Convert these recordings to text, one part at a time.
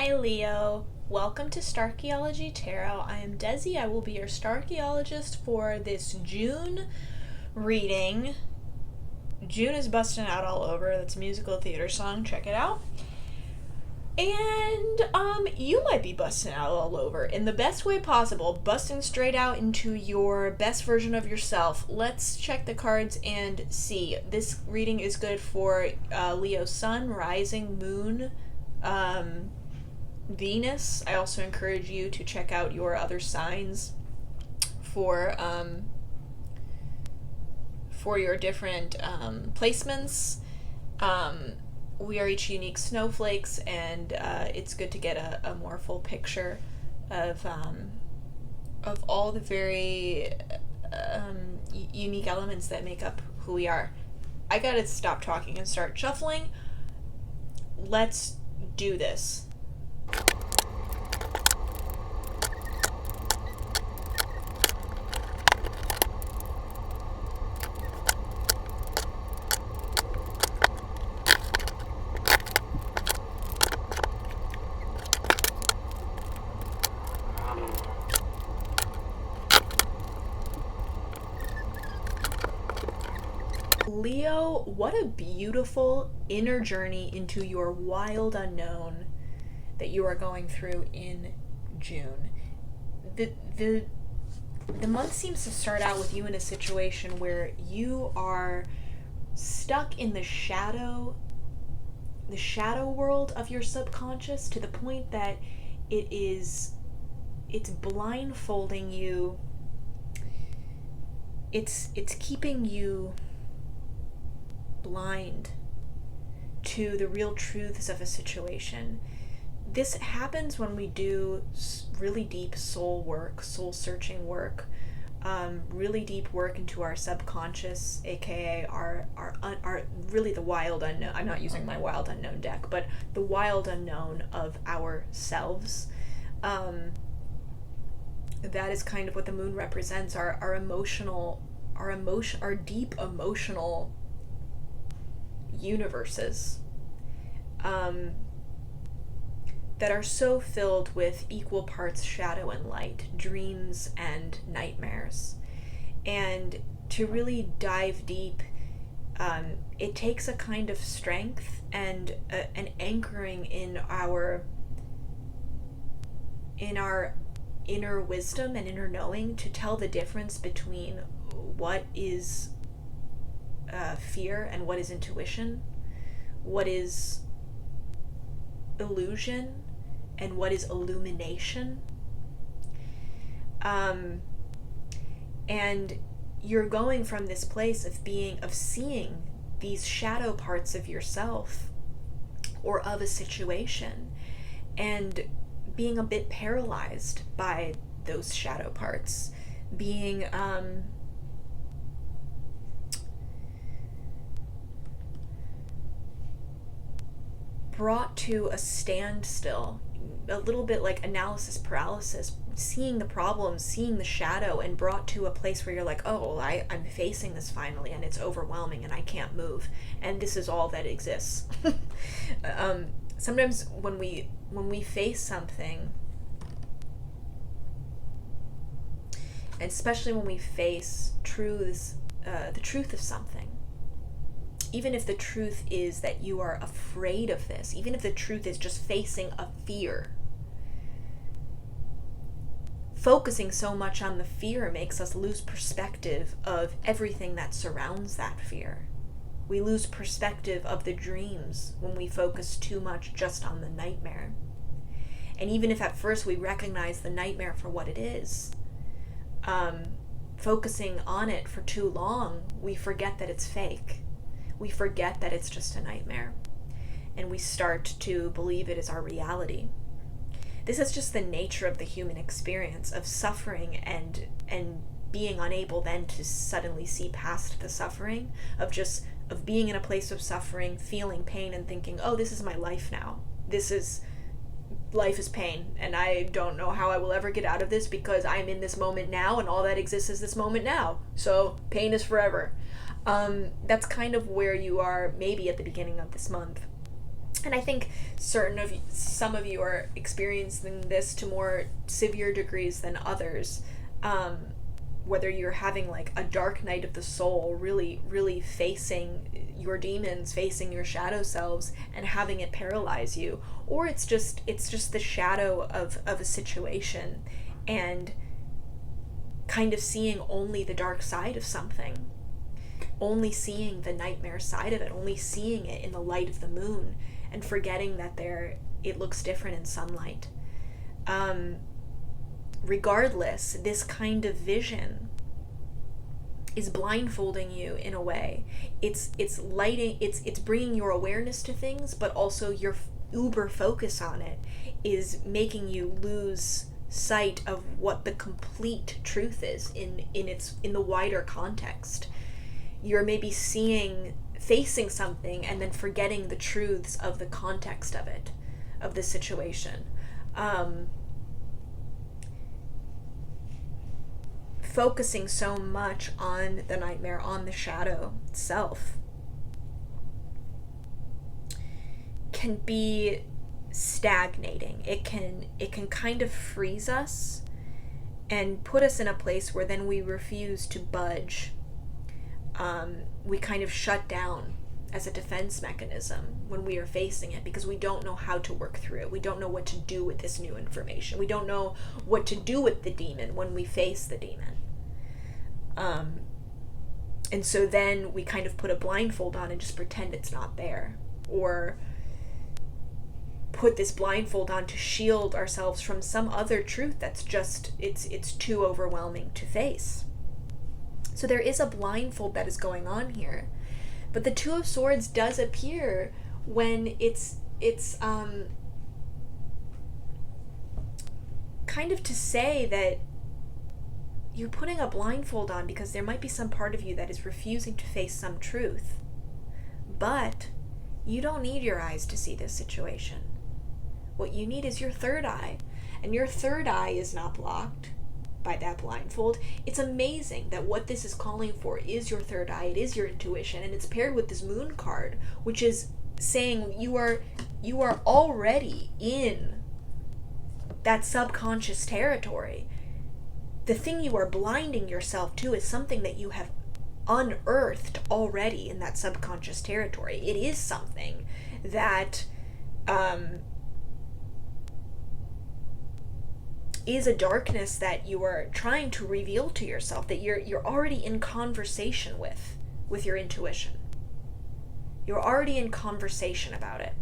Hi Leo, welcome to Starchaeology Tarot. I am Desi. I will be your Starchaeologist for this June reading. June is busting out all over. That's a musical theater song. Check it out. And you might be busting out all over in the best way possible, busting straight out into your best version of yourself. Let's check the cards and see. This reading is good for Leo Sun, Rising, Moon, Venus. I also encourage you to check out your other signs for your different placements. We are each unique snowflakes, and it's good to get a more full picture of all the very unique elements that make up who we are. I gotta stop talking and start shuffling. Let's do this. Leo, what a beautiful inner journey into your wild unknown that you are going through in June. The month seems to start out with you in a situation where you are stuck in the shadow world of your subconscious, to the point that it's blindfolding you. It's keeping you blind to the real truths of a situation. This happens when we do really deep soul work, soul searching work, really deep work into our subconscious, aka our really the wild unknown. I'm not using my wild unknown deck, but the wild unknown of ourselves. That is kind of what the moon represents, our deep emotional universes that are so filled with equal parts shadow and light, dreams and nightmares. And to really dive deep, it takes a kind of strength and an anchoring in our inner wisdom and inner knowing to tell the difference between what is fear and what is intuition, what is illusion and what is illumination. And you're going from this place of seeing these shadow parts of yourself or of a situation, and being a bit paralyzed by those shadow parts, being brought to a standstill, a little bit like analysis paralysis, seeing the problems, seeing the shadow, and brought to a place where you're like, oh, I'm facing this finally, and it's overwhelming, and I can't move, and this is all that exists. Sometimes when we face something, and especially when we face truths, the truth of something, even if the truth is that you are afraid of this, even if the truth is just facing a fear, focusing so much on the fear makes us lose perspective of everything that surrounds that fear. We lose perspective of the dreams when we focus too much just on the nightmare. And even if at first we recognize the nightmare for what it is, focusing on it for too long, we forget that it's fake. We forget that it's just a nightmare, and we start to believe it is our reality. This is just the nature of the human experience of suffering and being unable then to suddenly see past the suffering, of being in a place of suffering, feeling pain, and thinking, oh, this is my life now. Life is pain, and I don't know how I will ever get out of this because I'm in this moment now, and all that exists is this moment now. So pain is forever. That's kind of where you are maybe at the beginning of this month. And I think some of you are experiencing this to more severe degrees than others. Whether you're having like a dark night of the soul, really, really facing your demons, facing your shadow selves, and having it paralyze you, or it's just the shadow of a situation, and kind of seeing only the dark side of something, only seeing the nightmare side of it, only seeing it in the light of the moon, and forgetting that it looks different in sunlight. Regardless, this kind of vision is blindfolding you in a way. It's bringing your awareness to things, but also your uber focus on it is making you lose sight of what the complete truth is in the wider context. You're maybe facing something and then forgetting the truths of the context of it, of the situation. Focusing so much on the nightmare, on the shadow itself, can be stagnating. It can kind of freeze us and put us in a place where then we refuse to budge. We kind of shut down as a defense mechanism when we are facing it, because we don't know how to work through it. We don't know what to do with this new information. We don't know what to do with the demon when we face the demon. And so then we kind of put a blindfold on and just pretend it's not there, or put this blindfold on to shield ourselves from some other truth that's just, it's too overwhelming to face. So there is a blindfold that is going on here. But the Two of Swords does appear when it's kind of to say that you're putting a blindfold on because there might be some part of you that is refusing to face some truth. But you don't need your eyes to see this situation. What you need is your third eye. And your third eye is not blocked by that blindfold. It's amazing that what this is calling for is your third eye. It is your intuition, and it's paired with this moon card, which is saying you are already in that subconscious territory. The thing you are blinding yourself to is something that you have unearthed already in that subconscious territory. It is something that is a darkness that you are trying to reveal to yourself, that you're already in conversation with your intuition. You're already in conversation about it.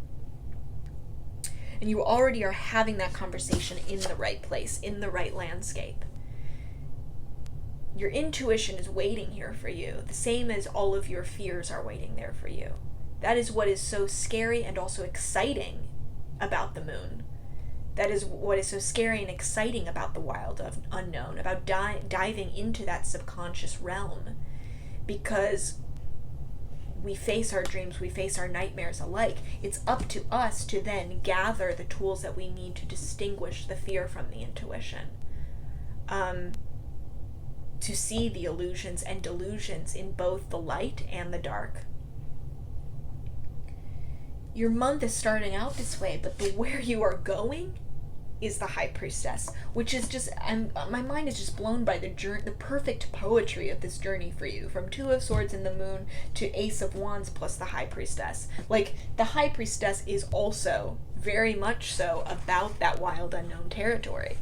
And you already are having that conversation in the right place, in the right landscape. Your intuition is waiting here for you, the same as all of your fears are waiting there for you. That is what is so scary and also exciting about the moon. That is what is so scary and exciting about the wild of unknown, about diving into that subconscious realm. Because we face our dreams, we face our nightmares alike. It's up to us to then gather the tools that we need to distinguish the fear from the intuition. To see the illusions and delusions in both the light and the dark. Your month is starting out this way, but where you are going is the High Priestess, which is just, my mind is just blown by the perfect poetry of this journey for you, from Two of Swords in the moon to Ace of Wands plus the High Priestess. Like, the High Priestess is also very much so about that wild unknown territory.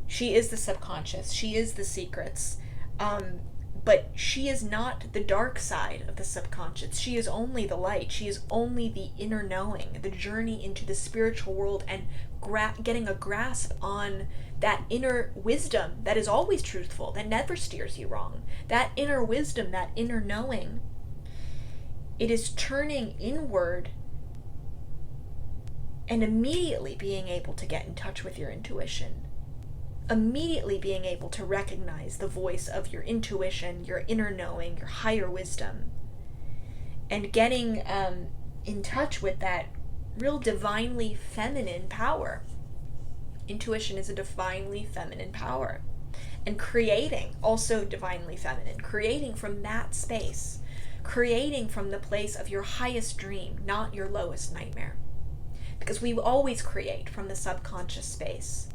She is the subconscious, she is the secrets, but she is not the dark side of the subconscious. She is only the light. She is only the inner knowing, the journey into the spiritual world, and getting a grasp on that inner wisdom that is always truthful, that never steers you wrong. That inner wisdom, that inner knowing. It is turning inward and immediately being able to get in touch with your intuition. Immediately being able to recognize the voice of your intuition, your inner knowing, your higher wisdom, and getting in touch with that real divinely feminine power. Intuition is a divinely feminine power, and creating also divinely feminine, creating from that space, creating from the place of your highest dream, not your lowest nightmare. because we always create from the subconscious space.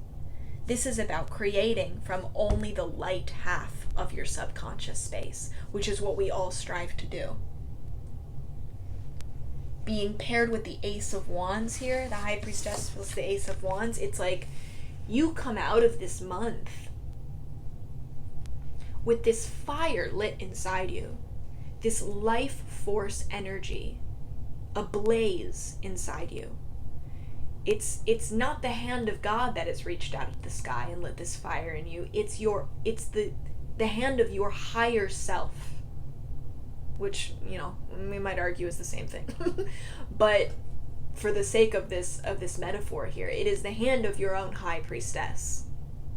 This is about creating from only the light half of your subconscious space, which is what we all strive to do. Being paired with the Ace of Wands here, the High Priestess plus the Ace of Wands, it's like you come out of this month with this fire lit inside you, this life force energy ablaze inside you. It's not the hand of God that has reached out of the sky and lit this fire in you. It's the hand of your higher self, which, we might argue is the same thing. But for the sake of this metaphor here, it is the hand of your own high priestess.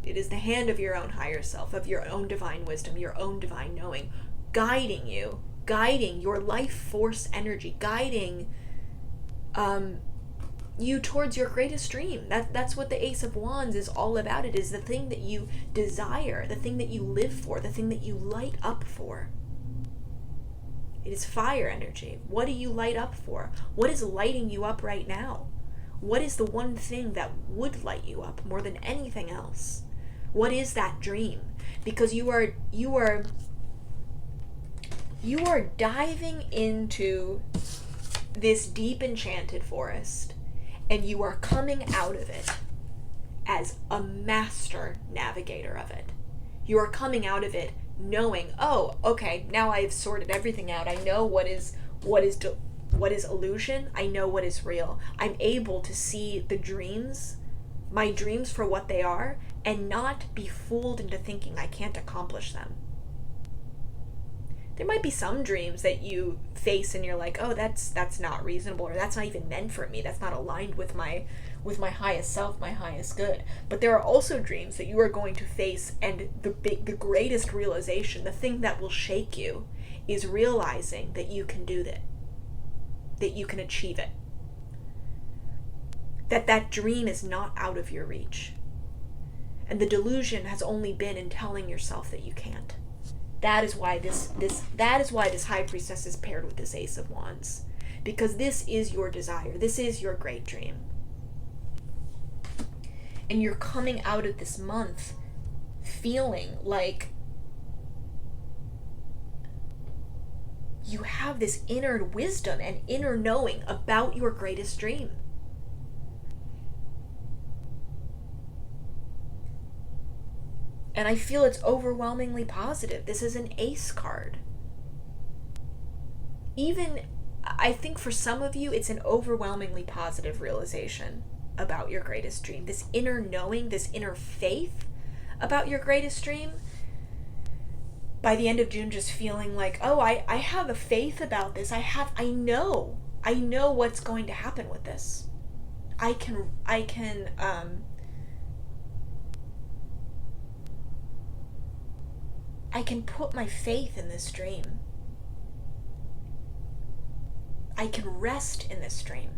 It is the hand of your own higher self, of your own divine wisdom, your own divine knowing, guiding you, guiding your life force energy, guiding you towards your greatest dream. That's what the Ace of Wands is all about. It is the thing that you desire, the thing that you live for, the thing that you light up for. It is fire energy. What do you light up for? What is lighting you up right now? What is the one thing that would light you up more than anything else? What is that dream? Because you are diving into this deep enchanted forest, and you are coming out of it as a master navigator of it. You are coming out of it knowing, oh, okay, now I've sorted everything out. I know what is illusion. I know what is real. I'm able to see my dreams for what they are, and not be fooled into thinking I can't accomplish them. There might be some dreams that you face and you're like, oh, that's not reasonable, or that's not even meant for me. That's not aligned with my highest self, my highest good. But there are also dreams that you are going to face, and the greatest realization, the thing that will shake you, is realizing that you can do that you can achieve it. That dream is not out of your reach. And the delusion has only been in telling yourself that you can't. That is why this High Priestess is paired with this Ace of Wands. Because this is your desire. This is your great dream. And you're coming out of this month feeling like you have this inner wisdom and inner knowing about your greatest dream. And I feel it's overwhelmingly positive. This is an ace card. I think for some of you, it's an overwhelmingly positive realization about your greatest dream. This inner knowing, this inner faith about your greatest dream. By the end of June, just feeling like, oh, I have a faith about this. I know what's going to happen with this. I can put my faith in this dream. I can rest in this dream.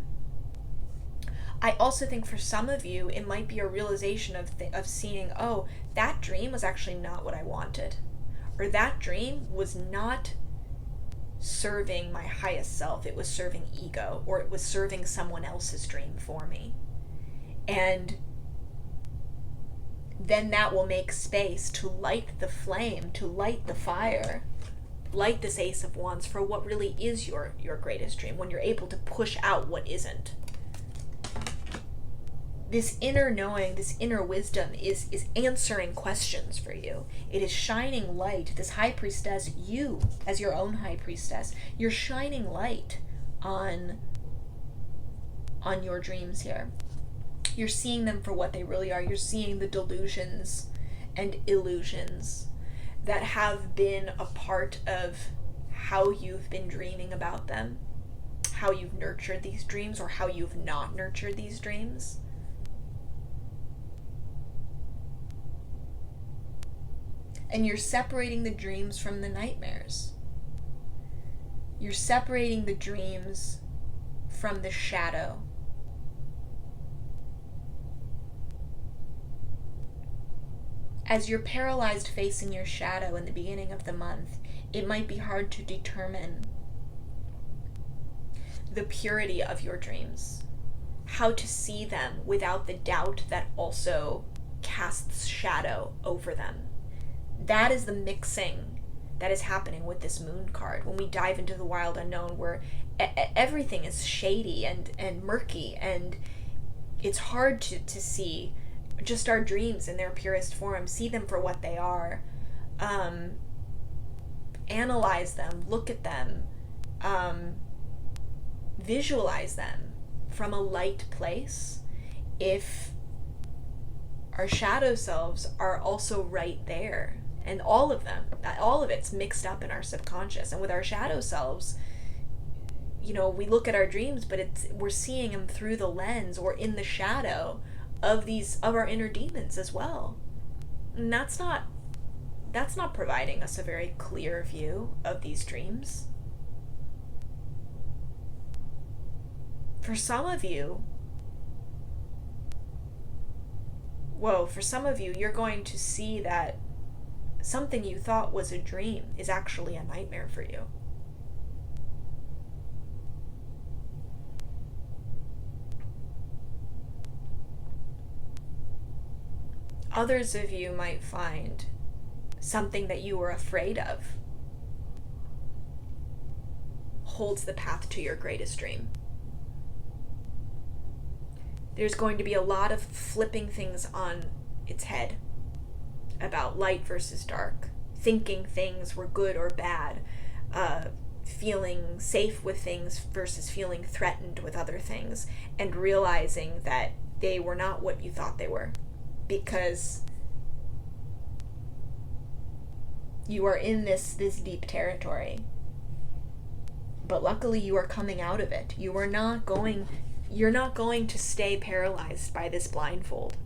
I also think for some of you, it might be a realization of seeing, oh, that dream was actually not what I wanted. Or that dream was not serving my highest self. It was serving ego, or it was serving someone else's dream for me. And then that will make space to light the flame, to light the fire, light this Ace of Wands for what really is your greatest dream, when you're able to push out what isn't. This inner knowing, this inner wisdom is answering questions for you. It is shining light. This High Priestess, you, as your own High Priestess, you're shining light on your dreams here. You're seeing them for what they really are. You're seeing the delusions and illusions that have been a part of how you've been dreaming about them, how you've nurtured these dreams, or how you've not nurtured these dreams. And you're separating the dreams from the nightmares. You're separating the dreams from the shadow. As you're paralyzed facing your shadow in the beginning of the month, it might be hard to determine the purity of your dreams. how to see them without the doubt that also casts shadow over them. That is the mixing that is happening with this moon card. When we dive into the wild unknown, where everything is shady and murky, and it's hard to see just our dreams in their purest form, see them for what they are, analyze them, look at them, visualize them from a light place. If our shadow selves are also right there, and all of it's mixed up in our subconscious. And with our shadow selves, we look at our dreams, but we're seeing them through the lens or in the shadow of our inner demons as well. And that's not providing us a very clear view of these dreams. For some of you, you're going to see that something you thought was a dream is actually a nightmare for you. Others of you might find something that you were afraid of holds the path to your greatest dream. There's going to be a lot of flipping things on its head about light versus dark, thinking things were good or bad, feeling safe with things versus feeling threatened with other things, and realizing that they were not what you thought they were, because you are in this deep territory. But luckily you are coming out of it. You're not going to stay paralyzed by this blindfold.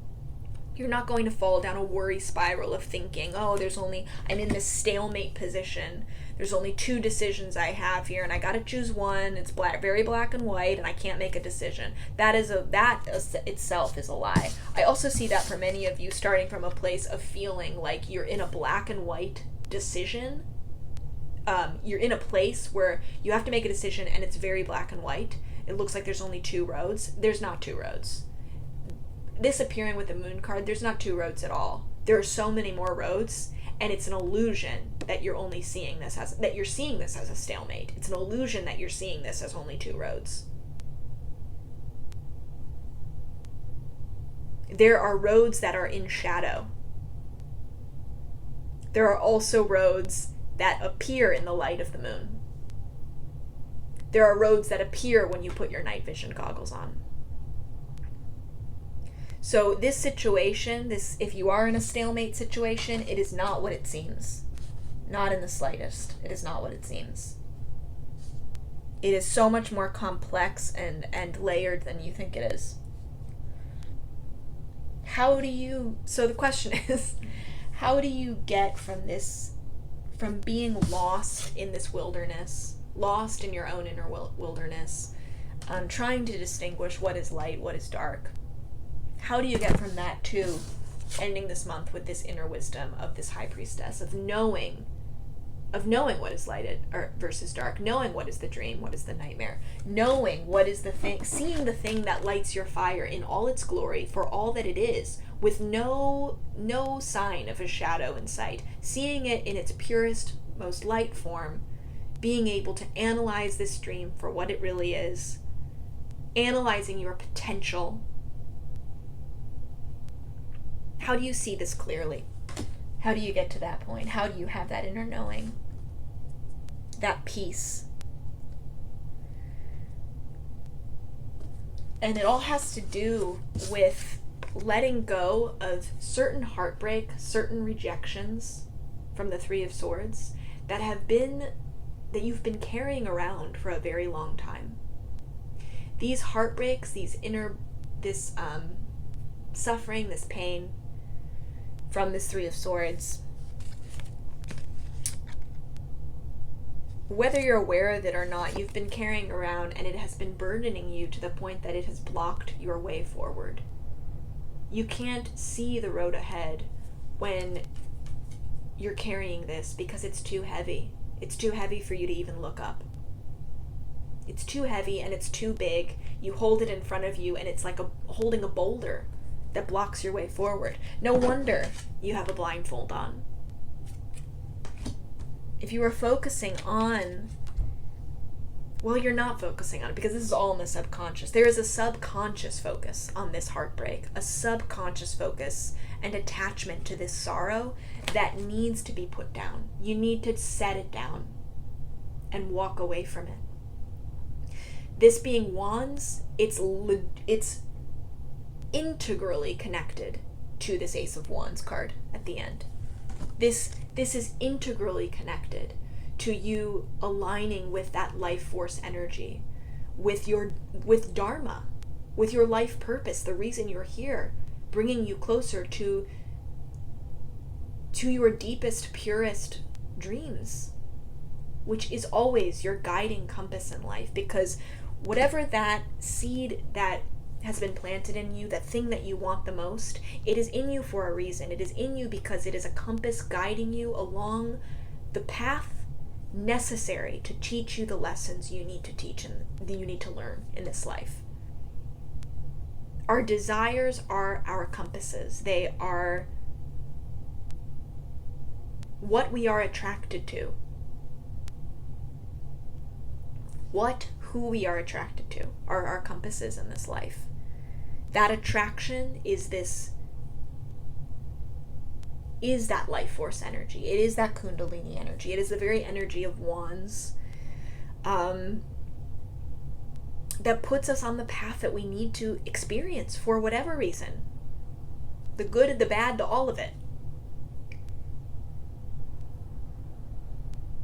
You're not going to fall down a worry spiral of thinking, I'm in this stalemate position. There's only two decisions I have here, and I gotta choose one. It's very black and white, and I can't make a decision. That itself is a lie. I also see that for many of you starting from a place of feeling like you're in a black and white decision. You're in a place where you have to make a decision, and it's very black and white. It looks like there's only two roads. There's not two roads. This appearing with the moon card, there's not two roads at all. There are so many more roads, and it's an illusion that you're seeing this as a stalemate. It's an illusion that you're seeing this as only two roads. There are roads that are in shadow. There are also roads that appear in the light of the moon. There are roads that appear when you put your night vision goggles on. So this situation, if you are in a stalemate situation, it is not what it seems. Not in the slightest. It is not what it seems. It is so much more complex and layered than you think it is. So the question is, how do you get from being lost in this wilderness, lost in your own inner wilderness, trying to distinguish what is light, what is dark? How do you get from that to ending this month with this inner wisdom of this high priestess, of knowing what is light versus dark, knowing what is the dream, what is the nightmare, knowing what is the thing, seeing the thing that lights your fire in all its glory for all that it is, with no sign of a shadow in sight, seeing it in its purest, most light form, being able to analyze this dream for what it really is, analyzing your potential. How do you see this clearly? How do you get to that point? How do you have that inner knowing? That peace. And it all has to do with letting go of certain heartbreak, certain rejections from the Three of Swords that you've been carrying around for a very long time. These heartbreaks, this suffering, this pain from this Three of Swords, whether you're aware of it or not, you've been carrying around, and it has been burdening you to the point that it has blocked your way forward. You can't see the road ahead when you're carrying this because it's too heavy. It's too heavy for you to even look up. It's too heavy and it's too big. You hold it in front of you, and it's like holding a boulder that blocks your way forward. No wonder you have a blindfold on. If you are focusing on, well, you're not focusing on it, because this is all in the subconscious. There is a subconscious focus on this heartbreak, a subconscious focus and attachment to this sorrow that needs to be put down. You need to set it down and walk away from it. This being wands, it's integrally connected to this Ace of Wands card at the end. This is integrally connected to you aligning with that life force energy, with Dharma, with your life purpose, the reason you're here, bringing you closer to your deepest, purest dreams, which is always your guiding compass in life. Because whatever that seed that has been planted in you, that thing that you want the most, it is in you for a reason. It is in you because it is a compass guiding you along the path necessary to teach you the lessons you need to teach and you need to learn in this life. Our desires are our compasses. They are what we are attracted to. Who we are attracted to are our compasses in this life. That attraction is that life force energy. It is that Kundalini energy. It is the very energy of wands that puts us on the path that we need to experience for whatever reason. The good, the bad, all of it.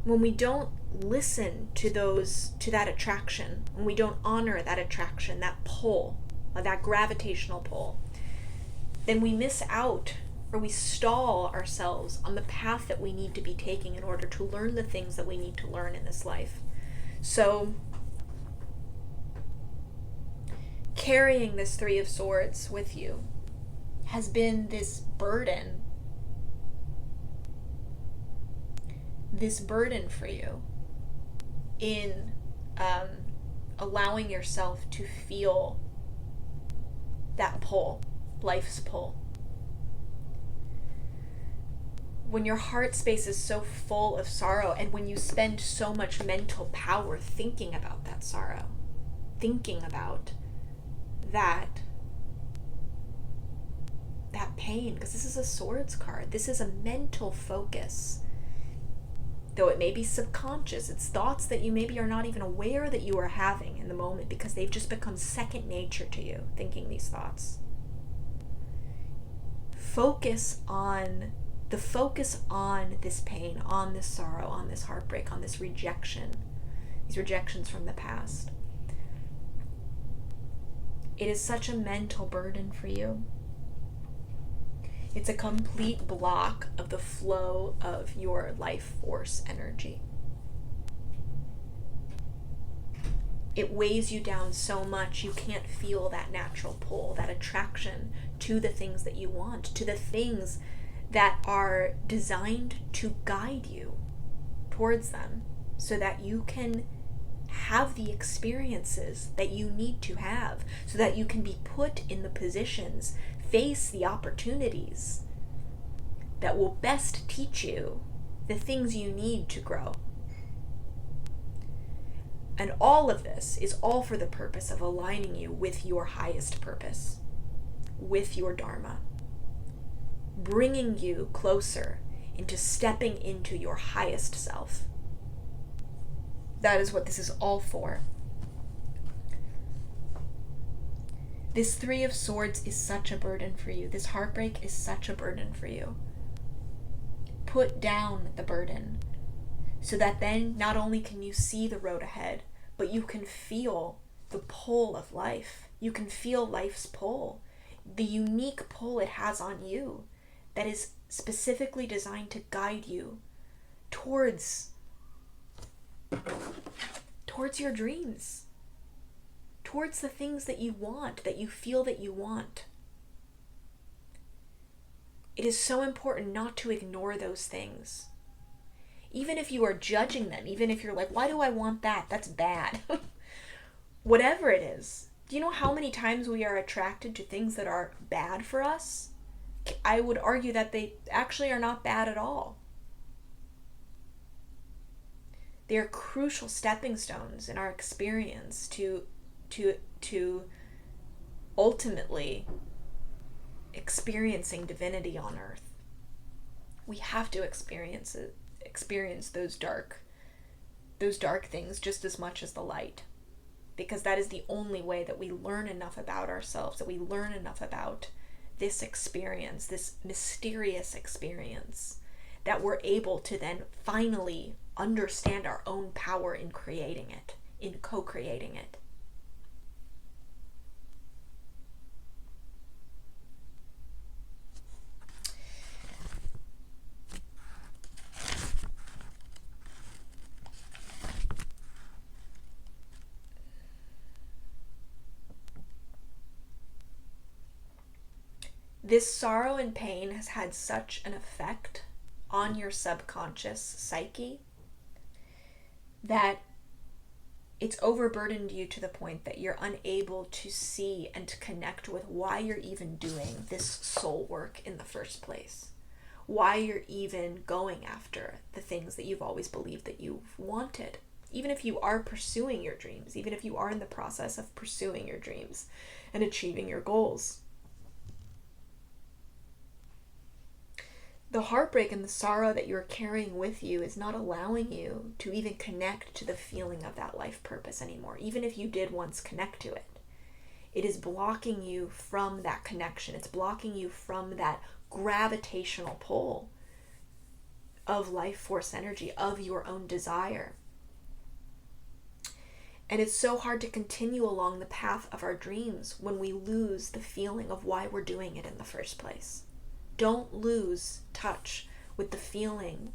When we don't listen to that attraction, when we don't honor that attraction, that pull, that gravitational pull, then we miss out, or we stall ourselves on the path that we need to be taking in order to learn the things that we need to learn in this life. So, carrying this Three of Swords with you has been this burden for you in allowing yourself to feel that pull, life's pull. When your heart space is so full of sorrow, and when you spend so much mental power thinking about that sorrow, thinking about that pain, because this is a swords card, this is a mental focus. Though it may be subconscious, it's thoughts that you maybe are not even aware that you are having in the moment, because they've just become second nature to you, thinking these thoughts. Focus on this pain, on this sorrow, on this heartbreak, on this rejection, these rejections from the past. It is such a mental burden for you. It's a complete block of the flow of your life force energy. It weighs you down so much you can't feel that natural pull, that attraction to the things that you want, to the things that are designed to guide you towards them, so that you can have the experiences that you need to have, so that you can be put in the positions, face the opportunities that will best teach you the things you need to grow. And all of this is all for the purpose of aligning you with your highest purpose, with your Dharma, bringing you closer into stepping into your highest self. That is what this is all for. This Three of Swords is such a burden for you. This heartbreak is such a burden for you. Put down the burden, so that then not only can you see the road ahead, but you can feel the pull of life. You can feel life's pull, the unique pull it has on you that is specifically designed to guide you towards your dreams, towards the things that you want, that you feel that you want. It is so important not to ignore those things. Even if you are judging them, even if you're like, why do I want that? That's bad. Whatever it is, Do you know how many times we are attracted to things that are bad for us? I would argue that they actually are not bad at all. They are crucial stepping stones in our experience to ultimately experiencing divinity on earth. We have to experience those dark things just as much as the light, because that is the only way that we learn enough about ourselves, that we learn enough about this experience, this mysterious experience, that we're able to then finally understand our own power in creating it, in co-creating it. This sorrow and pain has had such an effect on your subconscious psyche that it's overburdened you to the point that you're unable to see and to connect with why you're even doing this soul work in the first place. Why you're even going after the things that you've always believed that you've wanted. Even if you are pursuing your dreams, even if you are in the process of pursuing your dreams and achieving your goals. The heartbreak and the sorrow that you're carrying with you is not allowing you to even connect to the feeling of that life purpose anymore. Even if you did once connect to it, it is blocking you from that connection. It's blocking you from that gravitational pull of life force energy, of your own desire. And it's so hard to continue along the path of our dreams when we lose the feeling of why we're doing it in the first place. Don't lose touch with the feeling,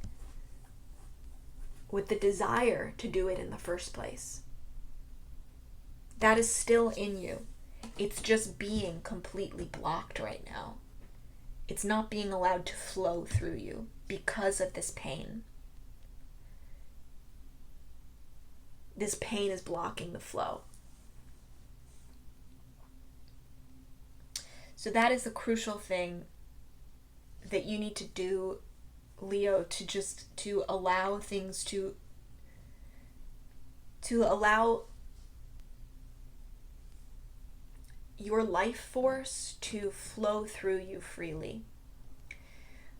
with the desire to do it in the first place. That is still in you. It's just being completely blocked right now. It's not being allowed to flow through you because of this pain. This pain is blocking the flow. So that is the crucial thing that you need to do, Leo, to allow things to allow your life force to flow through you freely,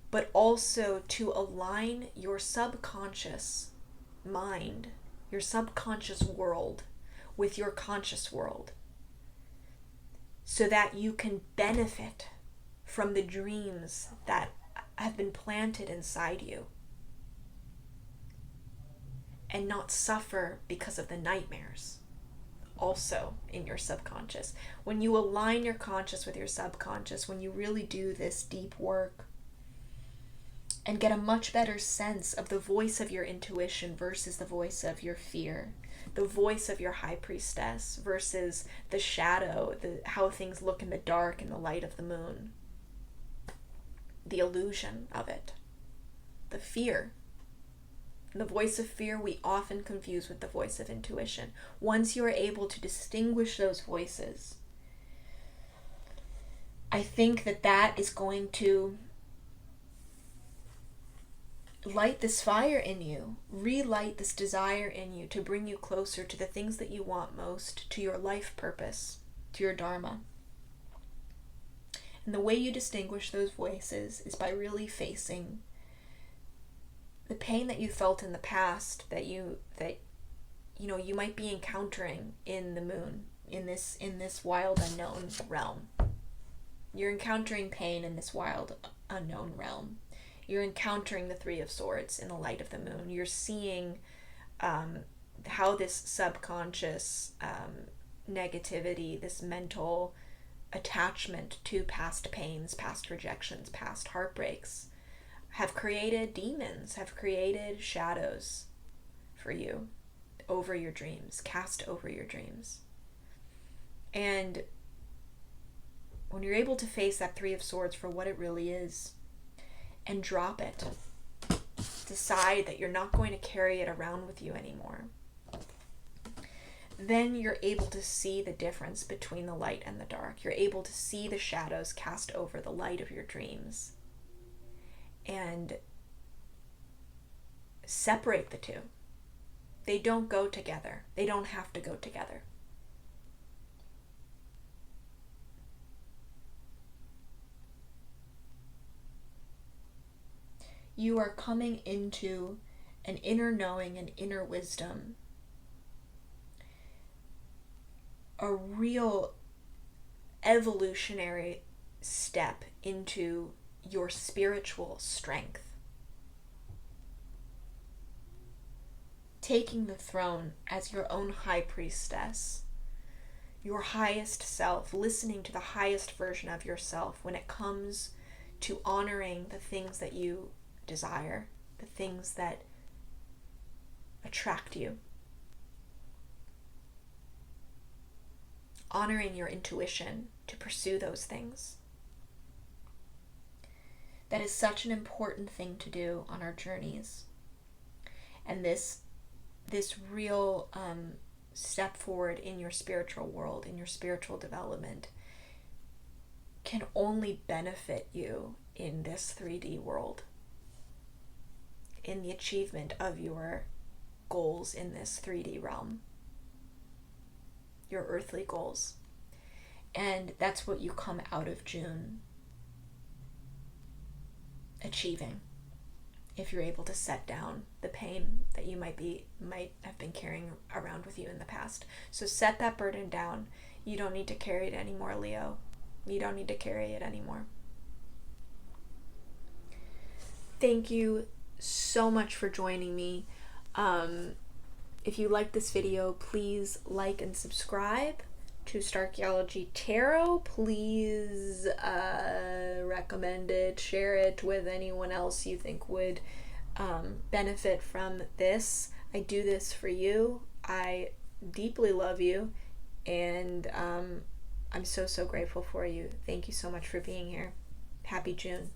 but also to align your subconscious mind, your subconscious world with your conscious world, so that you can benefit from the dreams that have been planted inside you and not suffer because of the nightmares also in your subconscious. When you align your conscious with your subconscious, when you really do this deep work and get a much better sense of the voice of your intuition versus the voice of your fear, the voice of your high priestess versus the shadow, how things look in the dark in the light of the moon, the illusion of it, the fear. The voice of fear we often confuse with the voice of intuition. Once you are able to distinguish those voices, I think that is going to light this fire in you, relight this desire in you to bring you closer to the things that you want most, to your life purpose, to your dharma. And the way you distinguish those voices is by really facing the pain that you felt in the past, that you might be encountering in the moon, in this wild unknown realm. You're encountering pain in this wild unknown realm. You're encountering the Three of Swords in the light of the moon. You're seeing how this subconscious negativity, this mental attachment to past pains, past rejections, past heartbreaks, have created demons, have created shadows for you over your dreams, cast over your dreams. And when you're able to face that Three of Swords for what it really is and drop it, decide that you're not going to carry it around with you anymore, then you're able to see the difference between the light and the dark. You're able to see the shadows cast over the light of your dreams and separate the two. They don't go together. They don't have to go together. You are coming into an inner knowing, an inner wisdom, a real evolutionary step into your spiritual strength. Taking the throne as your own high priestess, your highest self, listening to the highest version of yourself when it comes to honoring the things that you desire, the things that attract you. Honoring your intuition to pursue those things. That is such an important thing to do on our journeys. And this real step forward in your spiritual world, in your spiritual development, can only benefit you in this 3D world, in the achievement of your goals in this 3D realm, your earthly goals. And that's what you come out of June achieving, if you're able to set down the pain that you might have been carrying around with you in the past. So set that burden down. You don't need to carry it anymore, Leo. You don't need to carry it anymore. Thank you so much for joining me. If you like this video, please like and subscribe to Starchaeology Tarot. Please recommend it, share it with anyone else you think would benefit from this. I do this for you. I deeply love you, and I'm so grateful for you. Thank you so much for being here. Happy June.